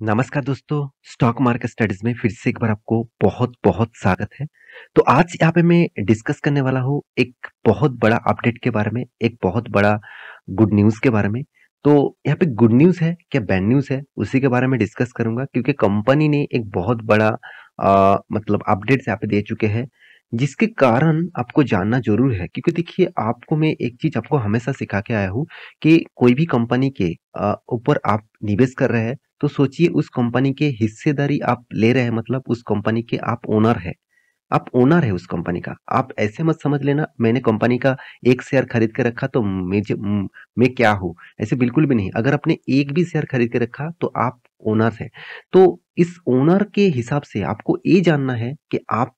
नमस्कार दोस्तों, stock market studies में फिर से एक बार आपको बहुत-बहुत स्वागत है। तो आज यहाँ पे मैं डिस्कस करने वाला हूँ एक बहुत बड़ा अपडेट के बारे में, एक बहुत बड़ा गुड न्यूज़ के बारे में। तो यहाँ पे गुड न्यूज़ है क्या बैड न्यूज़ है, उसी के बारे में डिस्कस करूँगा क्योंकि कंपनी ने एक बहुत बड़ा मतलब अपडेट्स यहाँ पे दे चुके हैं, जिसके कारण आपको जानना ज़रूर है क्योंकि देखिए आपको मैं एक चीज़ आपको हमेशा सिखा के आया हूँ कि कोई भी कंपनी के ऊपर आप निवेश कर रहे हैं तो सोचिए उस कंपनी के हिस्सेदारी आप ले रहे हैं मतलब उस कंपनी के आप ओनर है। आप ओनर है उस कंपनी का। आप ऐसे मत समझ लेना मैंने कंपनी का 1 शेयर खरीद के रखा तो मैं क्या हूँ? ऐसे बिल्कुल भी नहीं। अगर आपने 1 भी शेयर खरीद के रखा तो आप ओनर हैं। तो इस ओनर के हिसाब से आपको ये जानना है कि आप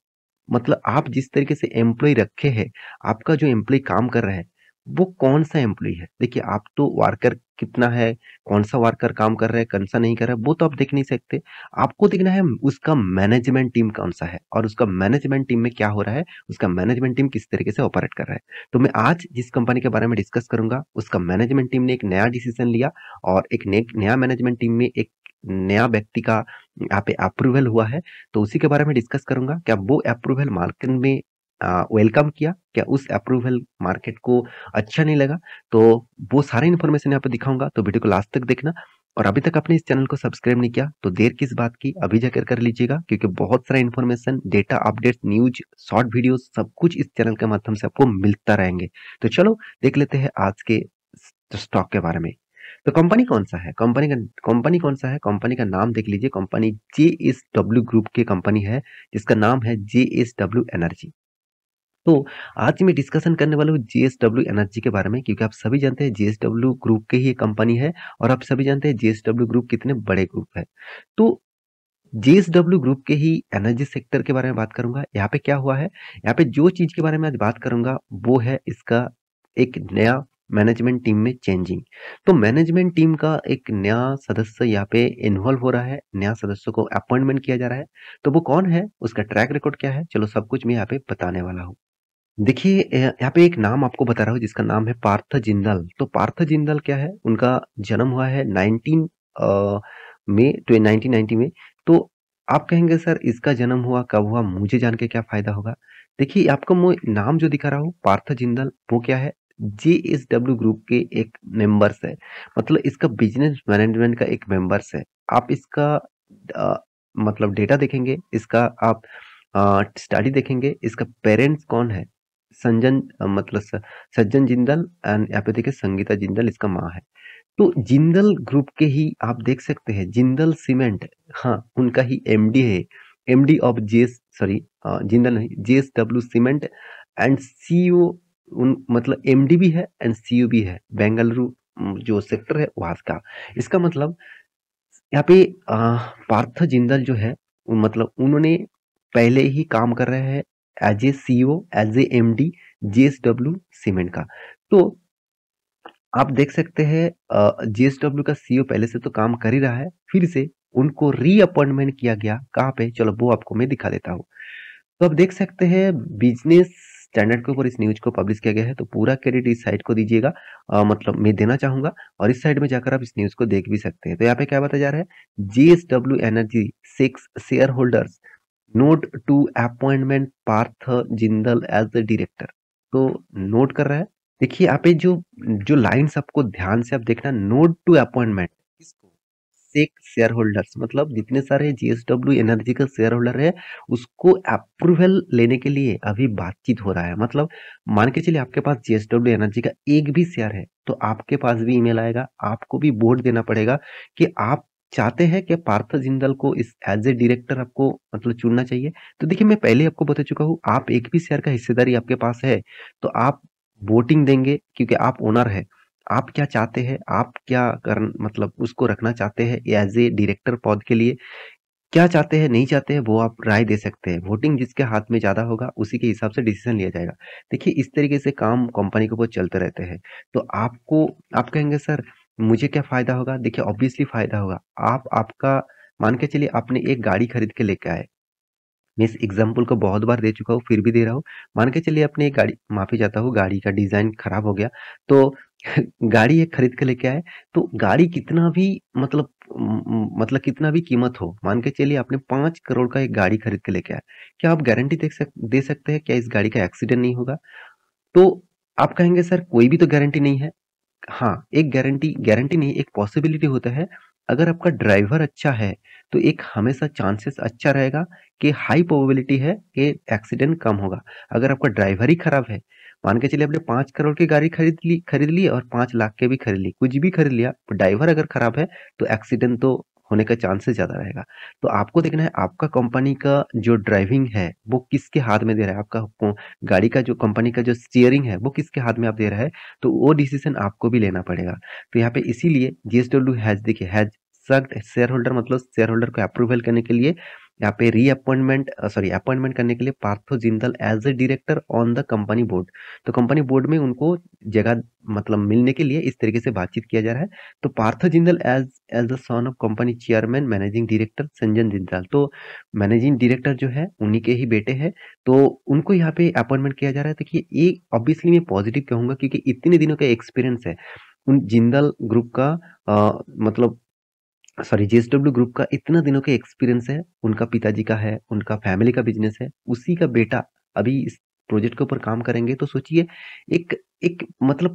मतलब आप जिस तरीके से एम्प्लॉयी रखे हैं, आपका जो एम्प्लॉयी काम कर रहा है, वो कौन-सा एम्प्लॉयी है? देखिए, आप तो वर्कर कितना है, कौन-सा वर्कर काम कर रहा है, कौन-सा नहीं कर रहा है, वो तो आप देख नहीं सकते। आपको देखना है उसका मैनेजमेंट टीम कौन-सा है और उसका मैनेजमेंट टीम में क्या हो रहा है, उसका मैनेजमेंट टीम किस तरीके से ऑपरेट कर रहा है। तो मैं आज जिस कंपनी के बारे में डिस्कस करूँगा, उसका मैनेजमेंट टीम ने एक नया डिसीजन लिया और एक नया मैनेजमेंट टीम में एक नया व्यक्ति का यहाँ पे अप्रूवल हुआ है। तो उसी के बारे में डिस्कस करूंगा क्या वो अप्रूवल मार्केट में वेलकम किया क्या उस अप्रूवल मार्केट को अच्छा नहीं लगा। तो वो सारे इन्फॉर्मेशन यहाँ पे दिखाऊंगा तो वीडियो को लास्ट तक देखना। और अभी तक आपने इस चैनल को सब्सक्राइब नहीं किया तो देर किस बात की अभी जाकर कर लीजिएगा क्योंकि बहुत सारा information data update news short video सब कुछ इस चैनल के माध्यम से आपको मिलता रहेंगे। तो चलो देख लेते हैं आज के स्टॉक के बारे में। तो कंपनी कौन सा है कंपनी का नाम देख लीजिए। कंपनी JSW ग्रुप की कंपनी है जिसका नाम है JSW एनर्जी। तो आज मैं डिस्कशन करने वाला हूँ JSW एनर्जी के बारे में क्योंकि आप सभी जानते हैं JSW ग्रुप की ही कंपनी है और आप सभी जानते हैं JSW ग्रुप कितने बड़े ग्रुप है। तो JSW ग्रुप के ही एनर्जी सेक्टर के बारे में बात करूंगा। यहाँ पे क्या हुआ है, यहाँ पे जो चीज के बारे में आज बात करूंगा वो है इसका एक नया मैनेजमेंट टीम में चेंजिंग। तो मैनेजमेंट टीम का एक नया सदस्य यहाँ पे इन्वॉल्व हो रहा है, नया सदस्य को अपॉइंटमेंट किया जा रहा है। तो वो कौन है, उसका ट्रैक रिकॉर्ड क्या है, चलो सब कुछ मैं यहाँ पे बताने वाला हूँ। देखिए यहाँ पे एक नाम आपको बता रहा हूँ जिसका नाम है पार्थ जिंदल। तो पार्थ जिंदल क्या है, उनका जन्म हुआ है 1990 में। तो आप कहेंगे सर इसका जन्म हुआ कब हुआ, मुझे जान के क्या फायदा होगा। देखिए आपको मैं नाम जो दिखा रहा हूँ पार्थ जिंदल वो क्या है, JSW ग्रुप के एक मेंबर्स है। मतलब इसका बिजनेस मैनेजमेंट का एक मेंबर्स है। आप इसका अ, मतलब डेटा देखेंगे, इसका आप स्टडी देखेंगे, इसका पेरेंट्स कौन है, मतलब सज्जन जिंदल एंड यहाँ पे देखिए संगीता जिंदल इसका माँ है। तो जिंदल ग्रुप के ही आप देख सकते हैं जिंदल सीमेंट, हाँ उनका ही एमडी है। MD of JS sorry Jindal नहीं JSW सीमेंट एंड सीईओ। उन मतलब एमडी भी है एंड सीईओ भी है बेंगलुरु जो सेक्टर है वहां का। इसका मतलब यहाँ पे पार्थ जिंदल जो है मतलब उन्होंने पहले ही काम कर रहे हैं as a CEO as a MD JSW cement का। तो आप देख सकते हैं JSW का सीईओ पहले से तो काम कर ही रहा है, फिर से उनको रीअपॉइंटमेंट किया गया कहाँ पे, चलो वो आपको मैं दिखा देता हूँ। तो आप देख सकते हैं बिजनेस स्टैंडर्ड के ऊपर इस न्यूज को पब्लिश किया गया है तो पूरा क्रेडिट इस साइट को दीजिएगा। मतलब मैं देना चाहूंगा और इस साइट में जाकर आप इस न्यूज को देख भी सकते हैं। तो यहाँ पे क्या बताया जा रहा है, JSW energy 6 share holders note to appointment Parth Jindal as the director. तो नोट कर रहा है। देखिए यहाँ पे जो जो लाइंस आपको ध्यान से आप देखना, नोट टू अपॉइंटमेंट किसको, सेक शेयर होल्डर्स मतलब जितने सारे JSW एनर्जी का शेयर होल्डर है उसको अप्रूवल लेने के लिए अभी बातचीत हो रहा है। मतलब मान के चलिए आपके पास JSW एनर्जी का एक भी शेयर है तो आपके पास भी ईमेल आएगा, आपको भी वोट देना पड़ेगा कि आप चाहते हैं कि पार्थ जिंदल को इस एज ए डायरेक्टर आपको मतलब चुनना चाहिए। तो देखिए मैं पहले आपको बता चुका हूँ, आप एक भी शेयर का हिस्सेदारी आपके पास है तो आप वोटिंग देंगे क्योंकि आप ओनर है। आप क्या चाहते हैं, आप क्या कर मतलब उसको रखना चाहते हैं एज ए डायरेक्टर पद के लिए, क्या चाहते हैं नहीं चाहते हैं वो आप राय दे सकते हैं। वोटिंग जिसके हाथ में ज्यादा होगा उसी के हिसाब से डिसीजन लिया जाएगा। देखिए इस तरीके से काम कंपनी के ऊपर चलते रहते हैं। तो आपको आप कहेंगे सर मुझे क्या फायदा होगा, देखिए ऑब्वियसली फायदा होगा। आप आपका मान के चलिए आपने एक गाड़ी खरीद के लेके आए, मैं इस एग्जाम्पल को बहुत बार दे चुका हूँ फिर भी दे रहा हूँ। मान के चलिए अपने एक गाड़ी, माफी चाहता हूँ, गाड़ी का डिजाइन खराब हो गया तो गाड़ी एक खरीद के लेके आए, तो गाड़ी कितना भी मतलब कितना भी कीमत हो, मान के चलिए आपने 5 करोड़ का एक गाड़ी खरीद के लेके आए, क्या आप गारंटी दे सकते हैं क्या इस गाड़ी का एक्सीडेंट नहीं होगा? तो आप कहेंगे सर कोई भी तो गारंटी नहीं है। हाँ, एक गारंटी गारंटी नहीं, एक पॉसिबिलिटी होता है। अगर आपका ड्राइवर अच्छा है, तो एक हमेशा चांसेस अच्छा रहेगा कि हाई प्रोबेबिलिटी है कि एक्सीडेंट कम होगा। अगर आपका ड्राइवर ही खराब है, मान के चलिए आपने 5 करोड़ की गाड़ी खरीद ली और 5 लाख की भी खरीद ली, कुछ भी खरीद लिया, ड्राइवर अगर खराब है, तो एक्सीडेंट तो होने का चांसेस ज़्यादा रहेगा। तो आपको देखना है आपका कंपनी का जो ड्राइविंग है, वो किसके हाथ में दे रहा है? आपका को गाड़ी का जो कंपनी का जो स्टीयरिंग है, वो किसके हाथ में आप दे रहा है? तो वो डिसीजन आपको भी लेना पड़ेगा। तो यहाँ पे इसीलिए जीएसडब्ल्यू हैज देखिए हैज सक्ड शेयर होल्डर मतलब शेयर होल्डर को अप्रूवल करने के लिए यहाँ पे अपॉइंटमेंट करने के लिए Partho Jindal as a director on the company board. तो कंपनी बोर्ड में उनको जगह मिलने के लिए इस तरीके से बातचीत किया जा रहा है। तो Partho Jindal as as the son of company chairman managing director Sanjan Jindal, तो मैनेजिंग डायरेक्टर जो है उन्हीं के ही बेटे हैं, तो उनको यहाँ पे अपॉइंटमेंट किया जा रहा है। देखिए ये ऑब्वियसली मैं पॉजिटिव कहूंगा क्योंकि इतने दिनों का एक्सपीरियंस है उन जिंदल ग्रुप का, मतलब सॉरी जेएसडब्ल्यू ग्रुप का इतना दिनों का एक्सपीरियंस है, उनका पिताजी का है, उनका फैमिली का बिजनेस है, उसी का बेटा अभी इस प्रोजेक्ट के ऊपर काम करेंगे, तो सोचिए एक एक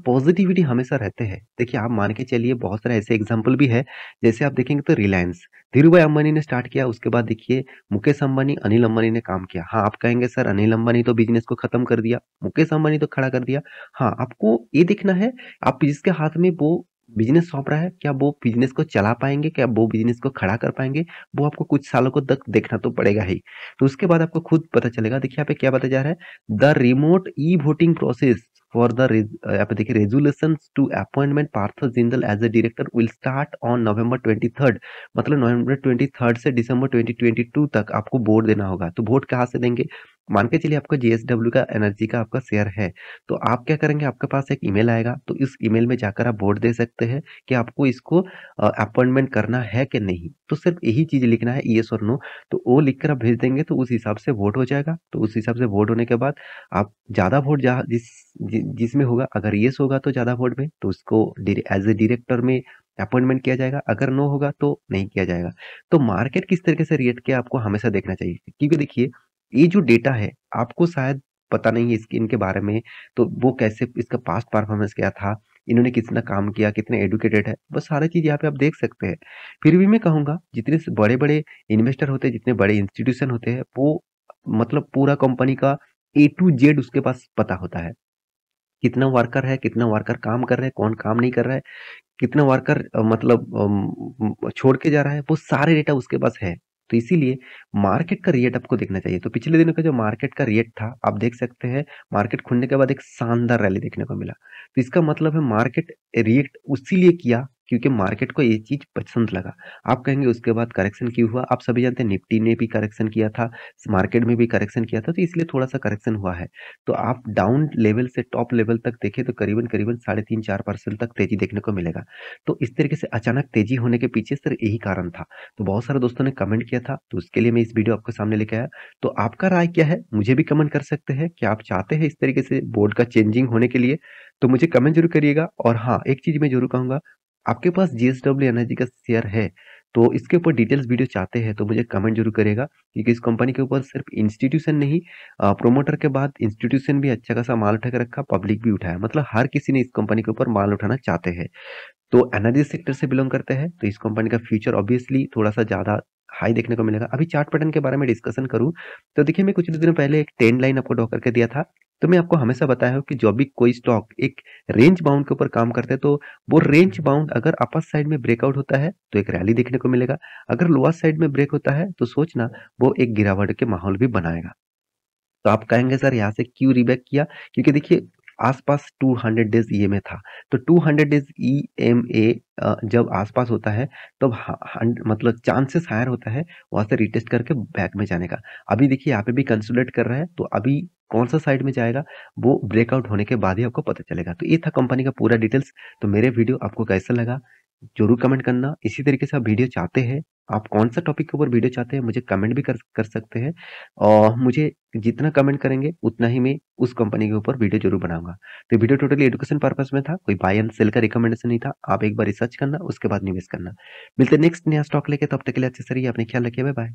पॉजिटिविटी हमेशा रहते हैं। देखिए आप मान के चलिए बहुत सारे ऐसे एग्जांपल भी है, जैसे आप देखेंगे तो रिलायंस धीरू भाई अंबानी ने स्टार्ट किया, उसके बाद देखिए मुकेश अंबानी अनिल अंबानी ने काम किया। हाँ आप कहेंगे सर अनिल अंबानी तो बिजनेस को खत्म कर दिया, मुकेश अंबानी तो खड़ा कर दिया। हाँ आपको ये देखना है आप जिसके हाथ में वो बिजनेस सौंप रहा है, क्या वो बिजनेस को चला पाएंगे, क्या वो बिजनेस को खड़ा कर पाएंगे, वो आपको कुछ सालों को तक देखना तो पड़ेगा ही। तो उसके बाद आपको खुद पता चलेगा। देखिए यहाँ पे क्या बताया जा रहा है, the remote e voting process for the यहाँ पे देखिए resolution to appointment Parth Jindal as a director will start on November 23, मतलब नवंबर 23 से दिसंबर 2022 तक आपको वोट देना होगा। तो वोट कहाँ से देंगे? मान के चलिए आपका जीएसडब्ल्यू का एनर्जी का आपका शेयर है, तो आप क्या करेंगे, आपके पास एक ईमेल आएगा, तो इस ईमेल में जाकर आप वोट दे सकते हैं कि आपको इसको अपॉइंटमेंट करना है कि नहीं। तो सिर्फ यही चीज लिखना है, यस और नो। तो वो लिखकर आप भेज देंगे, तो उस हिसाब से वोट हो जाएगा। तो उस हिसाब से वोट होने के बाद आप ज्यादा वोट जिसमें होगा, अगर यस होगा तो ज्यादा वोट में, तो उसको एज ए डायरेक्टर में अपॉइंटमेंट किया जाएगा, अगर नो होगा तो नहीं किया जाएगा। तो मार्केट किस तरीके से रिएक्ट किया आपको हमेशा देखना चाहिए, क्योंकि देखिए ये जो डेटा है आपको शायद पता नहीं है इसके इनके बारे में, तो वो कैसे इसका पास्ट परफॉर्मेंस क्या था, इन्होंने कितना काम किया, कितने एडुकेटेड है, बस सारी चीज यहाँ पे आप देख सकते हैं। फिर भी मैं कहूंगा जितने बड़े बड़े इन्वेस्टर होते हैं, जितने बड़े इंस्टीट्यूशन होते हैं, वो पूरा कंपनी का ए टू जेड उसके पास पता होता है। कितना वर्कर है, कितना वर्कर काम कर रहे हैं, कौन काम नहीं कर रहा है, कितना वर्कर छोड़ के जा रहा है, वो सारे डेटा उसके पास है। तो इसीलिए मार्केट का रेट आपको देखना चाहिए। तो पिछले दिनों का जो मार्केट का रेट था आप देख सकते हैं, मार्केट खुलने के बाद एक शानदार रैली देखने को मिला। तो इसका मतलब है मार्केट रिएक्ट उसीलिए किया क्योंकि मार्केट को ये चीज पसंद लगा। आप कहेंगे उसके बाद करेक्शन क्यों हुआ? आप सभी जानते हैं निफ्टी ने भी करेक्शन किया था, मार्केट में भी करेक्शन किया था, तो इसलिए थोड़ा सा करेक्शन हुआ है। तो आप डाउन लेवल से टॉप लेवल तक देखें तो करीबन करीबन 3.5-4% तक तेजी देखने को मिलेगा। तो इस तरीके से अचानक तेजी होने के पीछे सिर्फ यही कारण था। तो बहुत सारे दोस्तों ने कमेंट किया था, तो उसके लिए मैं इस वीडियो आपके सामने लेके आया। तो आपका राय क्या है मुझे भी कमेंट कर सकते हैं, क्या आप चाहते हैं इस तरीके से बोर्ड का चेंजिंग होने के लिए? तो मुझे कमेंट जरूर करिएगा। और हाँ एक चीज मैं जरूर कहूंगा, आपके पास जीएसडब्ल्यू एनर्जी का शेयर है तो इसके ऊपर डिटेल्स वीडियो चाहते हैं तो मुझे कमेंट जरूर करेगा, क्योंकि इस कंपनी के ऊपर सिर्फ इंस्टीट्यूशन नहीं, प्रोमोटर के बाद इंस्टीट्यूशन भी अच्छा खासा माल उठा के रखा, पब्लिक भी उठाया, मतलब हर किसी ने इस कंपनी के ऊपर माल उठाना चाहते हैं। तो एनर्जी सेक्टर से बिलोंग करते हैं, तो इस कंपनी का फ्यूचर ऑब्वियसली थोड़ा सा ज्यादा हाई देखने को मिलेगा। अभी चार्ट पैटर्न के बारे में डिस्कशन करूं तो देखिए मैं कुछ दिनों पहले एक ट्रेंड लाइन आपको ड्रॉ करके दिया था। तो मैं आपको हमेशा बताया हूं कि जो भी कोई स्टॉक एक रेंज बाउंड के ऊपर काम करते हैं, तो वो रेंज बाउंड अगर अपर साइड में ब्रेकआउट होता है तो एक रैली देखने को मिलेगा, अगर लोअर साइड में ब्रेक होता है तो सोचना वो एक गिरावट के माहौल भी बनाएगा। तो आप कहेंगे सर यहाँ से क्यों रिबैक किया? क्योंकि देखिए आसपास 200 डेज ईएमए था, तो 200 डेज ईएमए जब आसपास होता है तब चांसेस हायर होता है वहां से रिटेस्ट करके बैक में जाने का। अभी देखिए यहाँ पे भी कंसोलिडेट कर रहा है, तो अभी कौन सा साइड में जाएगा वो ब्रेकआउट होने के बाद ही आपको पता चलेगा। तो ये था कंपनी का पूरा डिटेल्स। तो मेरे वीडियो आपको कैसा लगा जरूर कमेंट करना। इसी तरीके से आप वीडियो चाहते हैं आप कौन-सा टॉपिक के ऊपर वीडियो चाहते हैं मुझे कमेंट भी कर कर सकते हैं और मुझे जितना कमेंट करेंगे उतना ही मैं उस कंपनी के ऊपर वीडियो ज़रूर बनाऊँगा। तो वीडियो टोटली एजुकेशन पर्पज़ में था, कोई बाय एंड सेल का रिकमेंडेशन नहीं था। आप एक बार रिसर्च करना, उसके बाद निवेश करना। मिलते हैं नेक्स्ट नया स्टॉक लेके, तब तक के लिए अच्छे से रहिए, अपना ख्याल रखिए, बाय-बाय।